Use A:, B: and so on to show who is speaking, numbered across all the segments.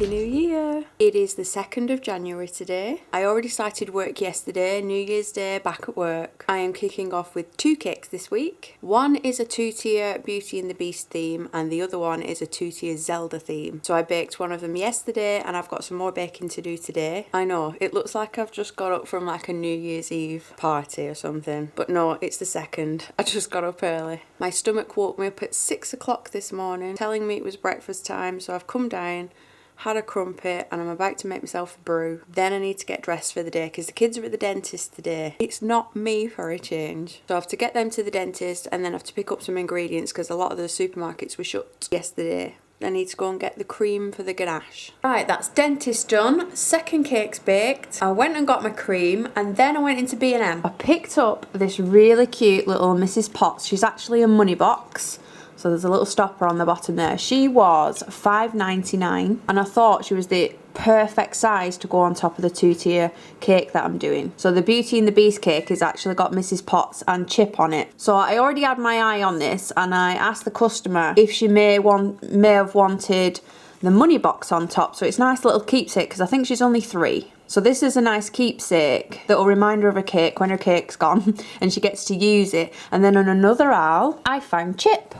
A: Happy New Year! It is the 2nd of January today. I already started work yesterday, New Year's Day, back at work. I am kicking off with 2 cakes this week. One is a 2-tier Beauty and the Beast theme and the other one is a 2-tier Zelda theme. So I baked one of them yesterday and I've got some more baking to do today. I know, it looks like I've just got up from like a New Year's Eve party or something. But no, it's the 2nd. I just got up early. My stomach woke me up at 6 o'clock this morning, telling me it was breakfast time, so I've come down, had a crumpet, and I'm about to make myself a brew. Then I need to get dressed for the day because the kids are at the dentist today. It's not me for a change. So I have to get them to the dentist and then I have to pick up some ingredients because a lot of the supermarkets were shut yesterday. I need to go and get the cream for the ganache. Right, that's dentist done. 2nd cake's baked. I went and got my cream and then I went into B&M. I picked up this really cute little Mrs. Potts. She's actually a money box. So there's a little stopper on the bottom there. She was $5.99 and I thought she was the perfect size to go on top of the 2-tier cake that I'm doing. So the Beauty and the Beast cake has actually got Mrs. Potts and chip on it. So I already had my eye on this and I asked the customer if she may have wanted the money box on top. So it's a nice little keepsake because I think she's only 3. So this is a nice keepsake that will remind her of her cake when her cake's gone and she gets to use it. And then on another aisle, I found chip.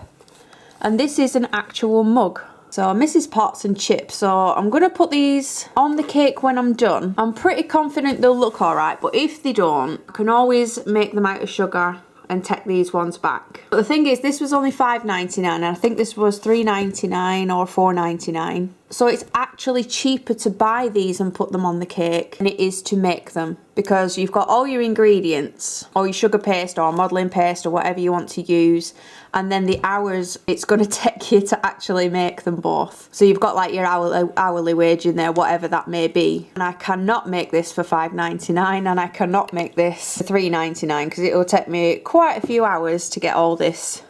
A: And this is an actual mug. So Mrs. Potts and chip. So I'm going to put these on the cake when I'm done. I'm pretty confident they'll look alright, but if they don't, I can always make them out of sugar and take these ones back. But the thing is, this was only $5.99 and I think this was $3.99 or $4.99. So it's actually cheaper to buy these and put them on the cake than it is to make them, because you've got all your ingredients or your sugar paste or modelling paste or whatever you want to use, and then the hours it's going to take you to actually make them both. So you've got like your hourly wage in there, whatever that may be. And I cannot make this for $5.99 and I cannot make this for $3.99 because it will take me quite a few hours to get all this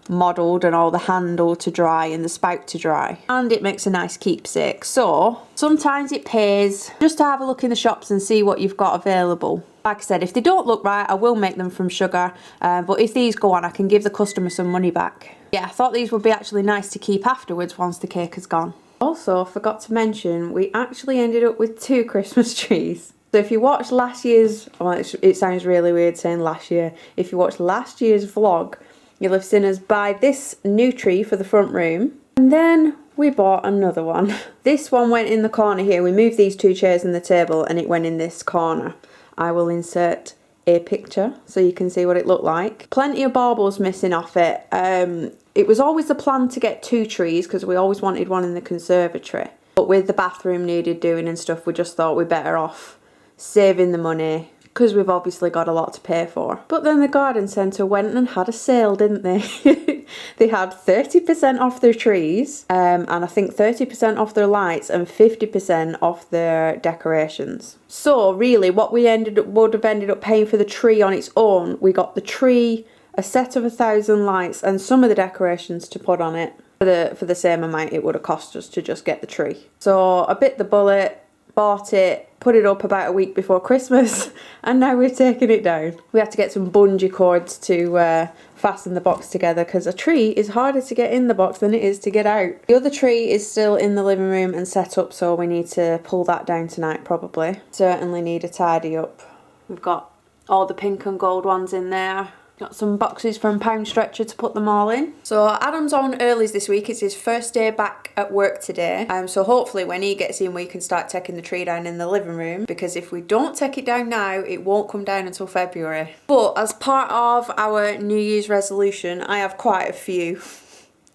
A: modelled and all the handle to dry and the spout to dry, and it makes a nice keepsake. So sometimes it pays just to have a look in the shops and see what you've got available. Like I said, if they don't look right I will make them from sugar, but if these go on I can give the customer some money back. Yeah, I thought these would be actually nice to keep afterwards once the cake is gone. Also forgot to mention, we actually ended up with 2 Christmas trees. So if you watched last year's, well, it sounds really weird saying last year, if you watched last year's vlog, you'll have seen us buy this new tree for the front room, and then we bought another one. This one went in the corner here. We moved these 2 chairs and the table and it went in this corner. I will insert a picture so you can see what it looked like. Plenty of baubles missing off it. It was always the plan to get 2 trees because we always wanted one in the conservatory, but with the bathroom needed doing and stuff, we just thought we're better off saving the money, because we've obviously got a lot to pay for. But then the garden centre went and had a sale, didn't they? They had 30% off their trees, and I think 30% off their lights and 50% off their decorations. So really what we would have ended up paying for the tree on its own, we got the tree, a set of 1,000 lights and some of the decorations to put on it for the same amount it would have cost us to just get the tree. So I bit the bullet, bought it, put it up about a week before Christmas, and now we're taking it down. We had to get some bungee cords to fasten the box together because a tree is harder to get in the box than it is to get out. The other tree is still in the living room and set up, so we need to pull that down tonight probably. Certainly need a tidy up. We've got all the pink and gold ones in there. Got some boxes from Pound Stretcher to put them all in. So Adam's on earlies this week. It's his first day back at work today. So hopefully when he gets in we can start taking the tree down in the living room, because if we don't take it down now it won't come down until February. But as part of our New Year's resolution, I have quite a few.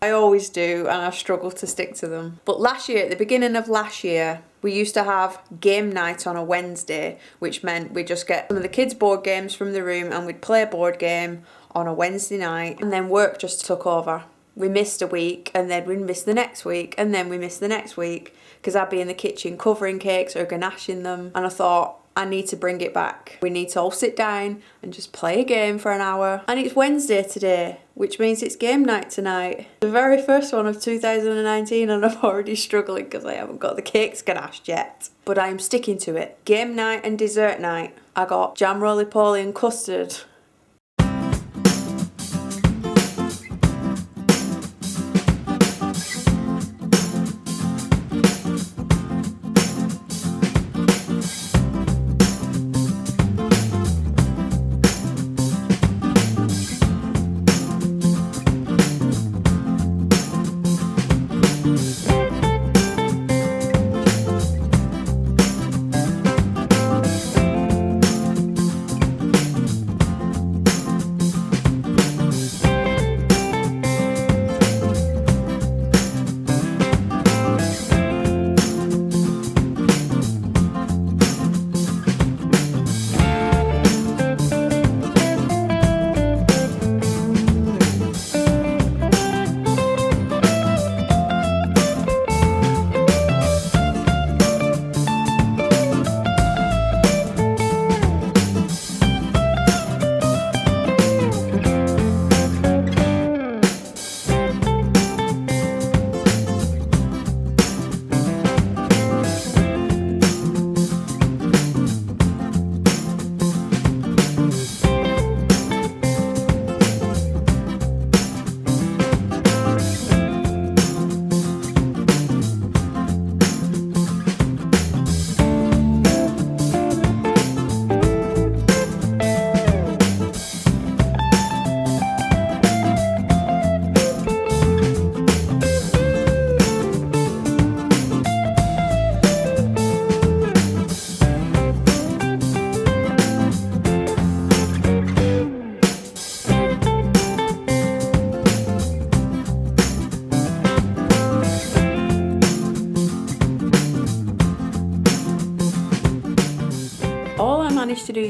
A: I always do, and I struggle to stick to them. But last year, at the beginning of last year, we used to have game night on a Wednesday, which meant we'd just get some of the kids' board games from the room and we'd play a board game on a Wednesday night, and then work just took over. We missed a week, and then we'd miss the next week, and then we missed the next week, because I'd be in the kitchen covering cakes or ganashing them, and I thought, I need to bring it back. We need to all sit down and just play a game for an hour. And it's Wednesday today, which means it's game night tonight. The very first one of 2019, and I'm already struggling because I haven't got the cakes ganashed yet. But I'm sticking to it. Game night and dessert night. I got jam roly-poly and custard.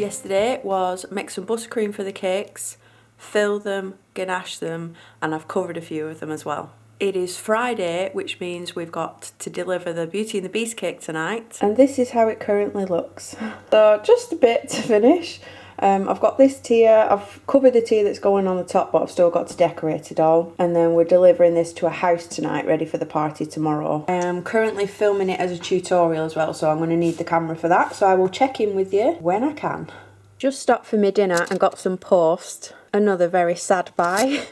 A: yesterday was make some buttercream for the cakes, fill them, ganache them, and I've covered a few of them as well. It is Friday, which means we've got to deliver the Beauty and the Beast cake tonight. And this is how it currently looks. So just a bit to finish. I've got this tier, I've covered the tier that's going on the top, but I've still got to decorate it all. And then we're delivering this to a house tonight, ready for the party tomorrow. I am currently filming it as a tutorial as well, so I'm going to need the camera for that. So I will check in with you when I can. Just stopped for my dinner and got some post. Another very sad buy,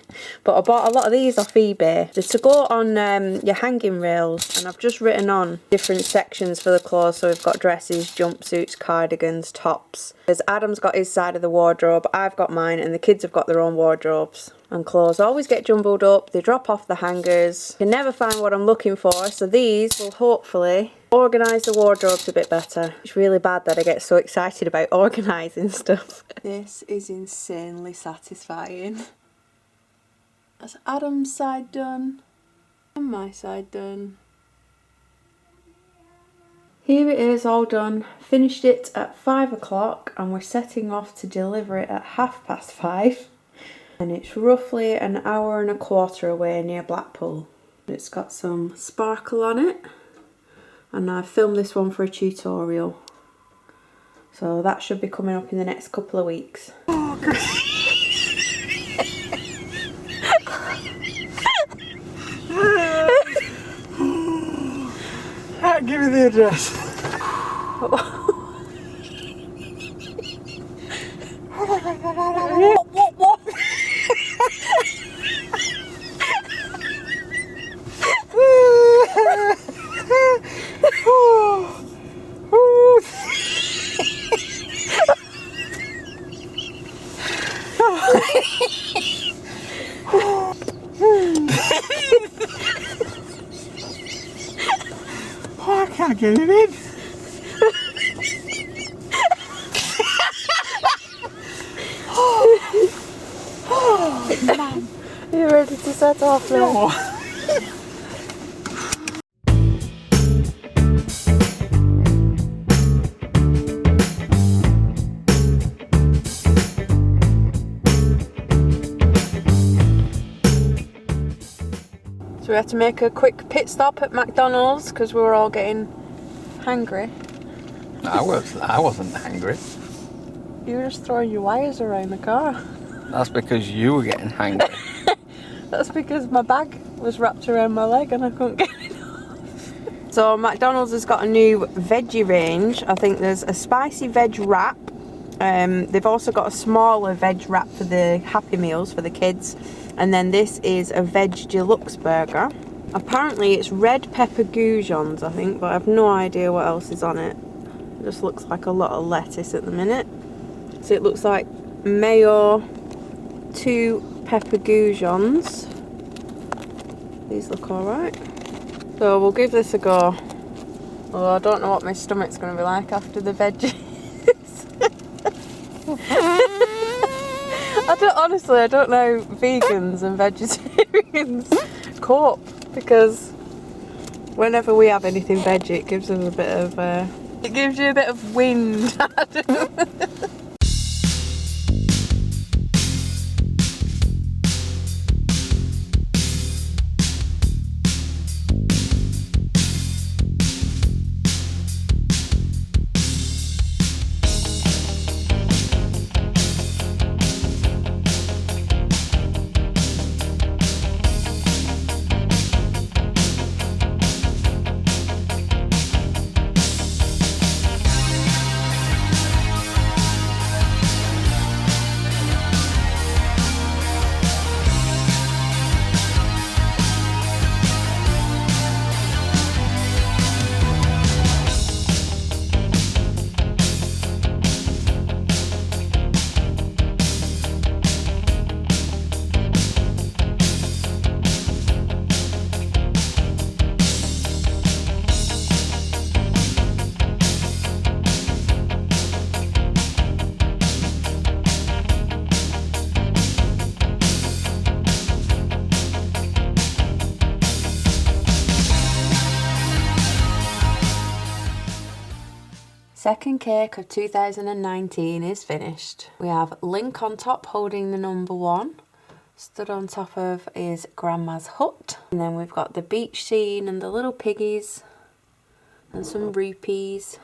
A: but I bought a lot of these off eBay. They're to go on your hanging rails, and I've just written on different sections for the clothes. So we've got dresses, jumpsuits, cardigans, tops. There's Adam's got his side of the wardrobe, I've got mine, and the kids have got their own wardrobes. And clothes always get jumbled up, they drop off the hangers. You can never find what I'm looking for, so these will hopefully organise the wardrobes a bit better. It's really bad that I get so excited about organising stuff. This is insanely satisfying. That's Adam's side done, and my side done. Here it is, all done. Finished it at 5 o'clock and we're setting off to deliver it at 5:30. And it's roughly an hour and a quarter away near Blackpool. It's got some sparkle on it. And I filmed this one for a tutorial. So that should be coming up in the next couple of weeks. Oh, God.
B: Give me the address.
A: What?
B: Oh, I can't get it in.
A: Man. Are you ready to set off now?
B: No.
A: So we had to make a quick pit stop at McDonald's because we were all getting hangry.
B: I wasn't hungry.
A: You were just throwing your wires around the car.
B: That's because you were getting hungry.
A: That's because my bag was wrapped around my leg and I couldn't get it off. So McDonald's has got a new veggie range. I think there's a spicy veg wrap. They've also got a smaller veg wrap for the Happy Meals for the kids. And then this is a veg deluxe burger. Apparently it's red pepper goujons, I think, but I have no idea what else is on it. It just looks like a lot of lettuce at the minute. So it looks like mayo, 2 pepper goujons. These look alright. So we'll give this a go. Although I don't know what my stomach's going to be like after the veggies. I don't know how vegans and vegetarians cope, because whenever we have anything veggie, it gives us a bit of it gives you a bit of wind. Second cake of 2019 is finished. We have Link on top holding the number 1. Stood on top of is Grandma's hut. And then we've got the beach scene and the little piggies and some rupees.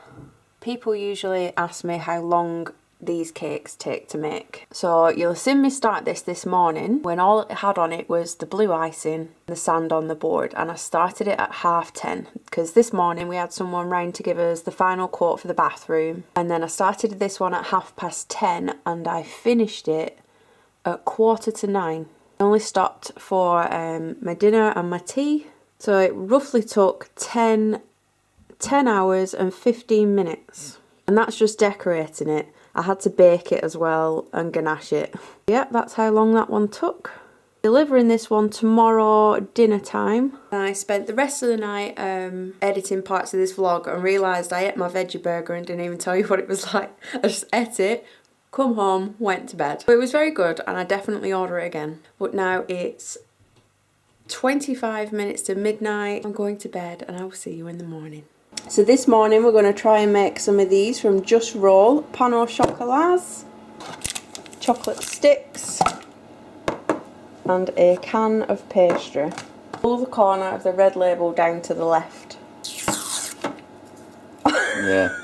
A: People usually ask me how long these cakes take to make. So you'll have seen me start this morning when all it had on it was the blue icing, the sand on the board, and I started it at 10:30 because this morning we had someone round to give us the final coat for the bathroom, and then I started this one at 10:30 and I finished it at 9:15. I only stopped for my dinner and my tea, so it roughly took 10 hours and 15 minutes, and that's just decorating it. I had to bake it as well and ganache it. Yep, that's how long that one took. Delivering this one tomorrow dinner time. I spent the rest of the night editing parts of this vlog and realised I ate my veggie burger and didn't even tell you what it was like. I just ate it, come home, went to bed. But it was very good and I definitely order it again. But now it's 25 minutes to midnight. I'm going to bed and I will see you in the morning. So this morning we're going to try and make some of these from Just Roll Pan au Chocolats, chocolate sticks and a can of pastry. Pull the corner of the red label down to the left.
B: Yeah.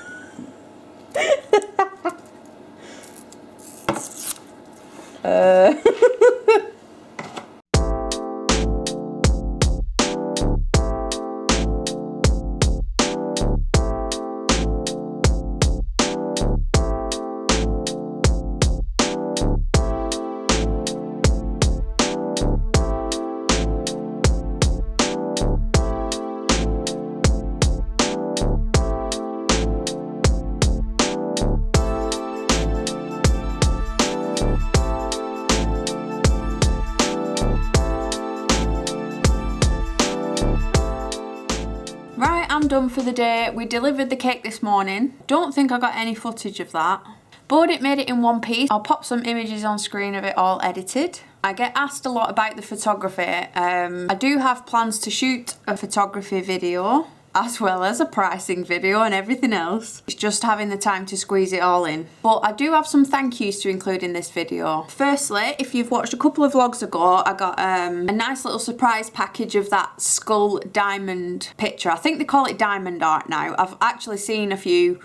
A: I'm done for the day. We delivered the cake this morning. Don't think I got any footage of that, but it made it in one piece. I'll pop some images on screen of it all edited. I get asked a lot about the photography. I do have plans to shoot a photography video as well as a pricing video and everything else. It's just having the time to squeeze it all in. But I do have some thank yous to include in this video. Firstly, if you've watched a couple of vlogs ago, I got a nice little surprise package of that skull diamond picture. I think they call it diamond art now. I've actually seen a few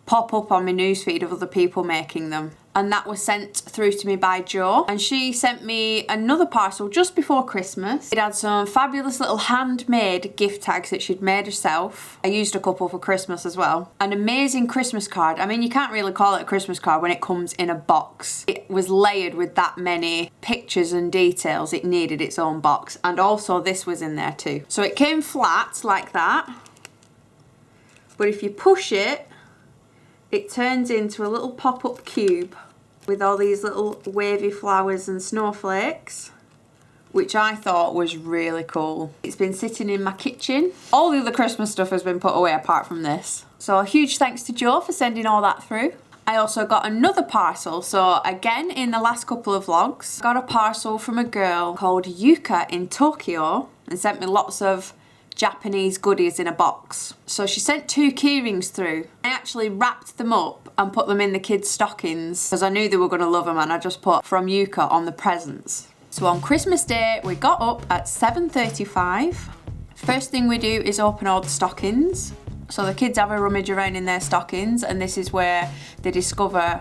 A: pop up on my newsfeed of other people making them, and that was sent through to me by Jo, and she sent me another parcel just before Christmas. It had some fabulous little handmade gift tags that she'd made herself. I used a couple for Christmas as well. An amazing Christmas card. I mean, you can't really call it a Christmas card when it comes in a box. It was layered with that many pictures and details. It needed its own box, and also this was in there too. So it came flat like that, but if you push it, it turns into a little pop-up cube with all these little wavy flowers and snowflakes, which I thought was really cool. It's been sitting in my kitchen. All the other Christmas stuff has been put away apart from this. So a huge thanks to Jo for sending all that through. I also got another parcel. So again, in the last couple of vlogs, got a parcel from a girl called Yuka in Tokyo and sent me lots of Japanese goodies in a box. So she sent 2 keyrings through. I actually wrapped them up and put them in the kids' stockings because I knew they were going to love them, and I just put from Yuka on the presents. So on Christmas Day we got up at 7:35. First thing we do is open all the stockings. So the kids have a rummage around in their stockings, and this is where they discover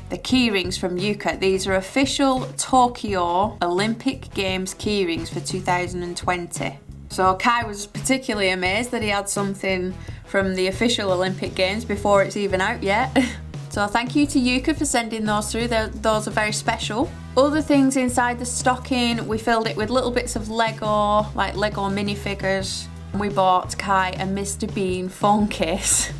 A: the keyrings from Yuka. These are official Tokyo Olympic Games keyrings for 2020. So Kai was particularly amazed that he had something from the official Olympic Games before it's even out yet. So thank you to Yuka for sending those through. Those are very special. Other things inside the stocking, we filled it with little bits of Lego, like Lego minifigures. We bought Kai a Mr. Bean phone case.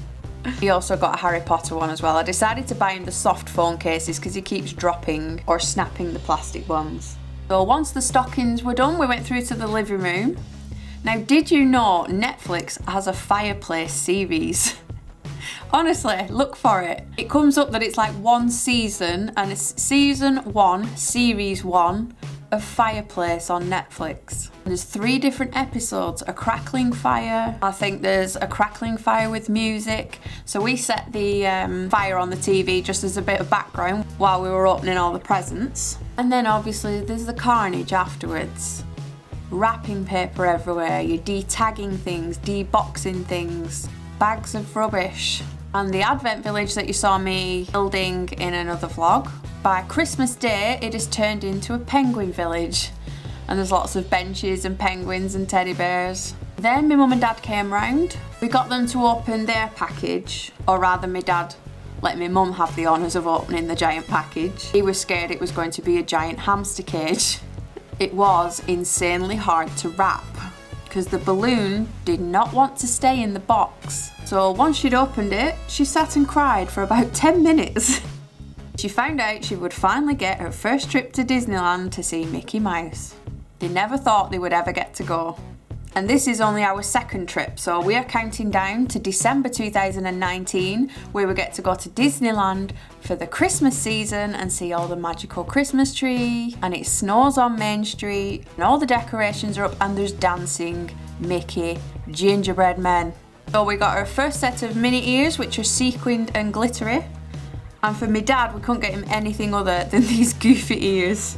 A: He also got a Harry Potter one as well. I decided to buy him the soft phone cases because he keeps dropping or snapping the plastic ones. So once the stockings were done, we went through to the living room. Now, did you know Netflix has a fireplace series? Honestly, look for it. It comes up that it's like one season, and it's season 1, series 1, of Fireplace on Netflix. There's 3 different episodes, a crackling fire, I think there's a crackling fire with music. So we set the fire on the TV just as a bit of background while we were opening all the presents. And then obviously there's the carnage afterwards. Wrapping paper everywhere, you're de-tagging things, de-boxing things, bags of rubbish. And the Advent village that you saw me building in another vlog, by Christmas Day it has turned into a penguin village. And there's lots of benches and penguins and teddy bears. Then my mum and dad came round. We got them to open their package, or rather my dad let my mum have the honours of opening the giant package. He was scared it was going to be a giant hamster cage. It was insanely hard to wrap because the balloon did not want to stay in the box. So once she'd opened it, she sat and cried for about 10 minutes. She found out she would finally get her first trip to Disneyland to see Mickey Mouse. They never thought they would ever get to go. And this is only our second trip, so we are counting down to December 2019, where we get to go to Disneyland for the Christmas season and see all the magical Christmas tree, and it snows on Main Street, and all the decorations are up, and there's dancing, Mickey, gingerbread men. So we got our first set of mini ears, which are sequined and glittery, and for my dad, we couldn't get him anything other than these goofy ears,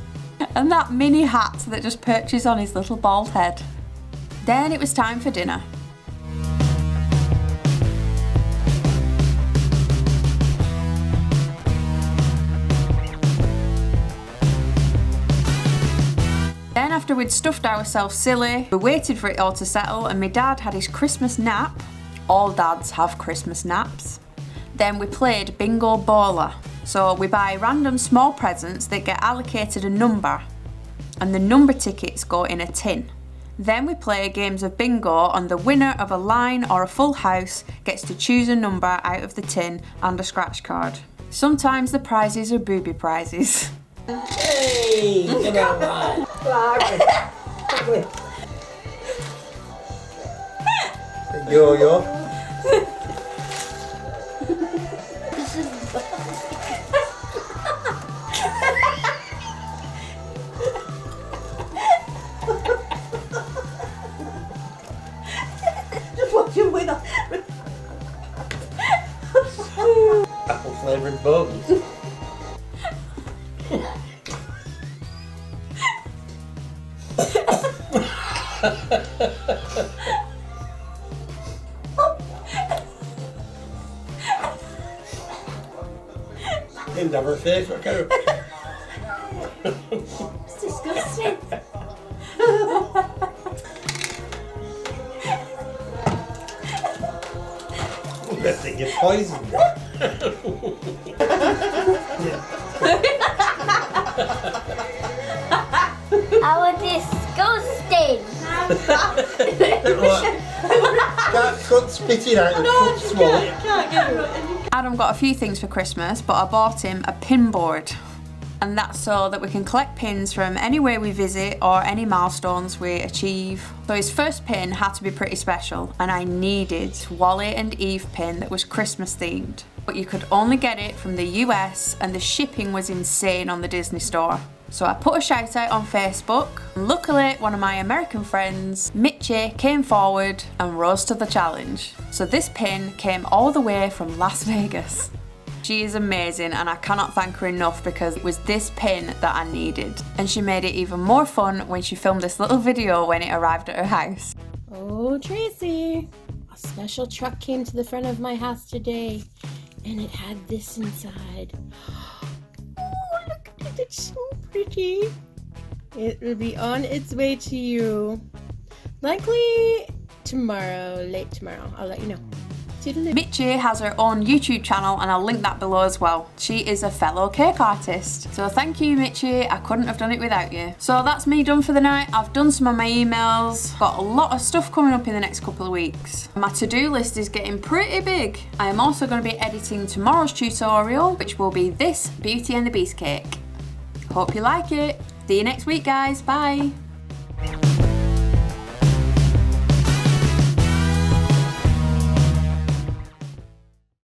A: and that mini hat that just perches on his little bald head. Then it was time for dinner. Then after we'd stuffed ourselves silly, we waited for it all to settle and my dad had his Christmas nap. All dads have Christmas naps. Then we played Bingo Bowler. So we buy random small presents that get allocated a number and the number tickets go in a tin. Then we play games of bingo and the winner of a line or a full house gets to choose a number out of the tin and a scratch card. Sometimes the prizes are booby prizes.
C: Hey, come on. Yo. Apple Flavoured Bogeys. You never face what kind of...
D: It's disgusting.
C: That thing gets poisoned.
D: How disgusting.
C: Can't spit it out. No, swallow it.
D: Can't get it.
A: Adam got a few things for Christmas, but I bought him a pin board. And that's so that we can collect pins from anywhere we visit or any milestones we achieve. So his first pin had to be pretty special, and I needed Wally and Eve pin that was Christmas themed. But you could only get it from the US and the shipping was insane on the Disney store. So I put a shout out on Facebook. Luckily, one of my American friends, Mitchie, came forward and rose to the challenge. So this pin came all the way from Las Vegas. She is amazing and I cannot thank her enough because it was this pin that I needed. And she made it even more fun when she filmed this little video when it arrived at her house.
E: Oh, Tracy, a special truck came to the front of my house today and it had this inside. Oh, look at it, it's so pretty. It will be on its way to you. Likely tomorrow, late tomorrow. I'll let you know.
A: Mitchie has her own YouTube channel and I'll link that below as well. She is a fellow cake artist. So thank you, Mitchie. I couldn't have done it without you. So that's me done for the night. I've done some of my emails. Got a lot of stuff coming up in the next couple of weeks. My to-do list is getting pretty big. I am also going to be editing tomorrow's tutorial, which will be this Beauty and the Beast cake. Hope you like it. See you next week, guys. Bye.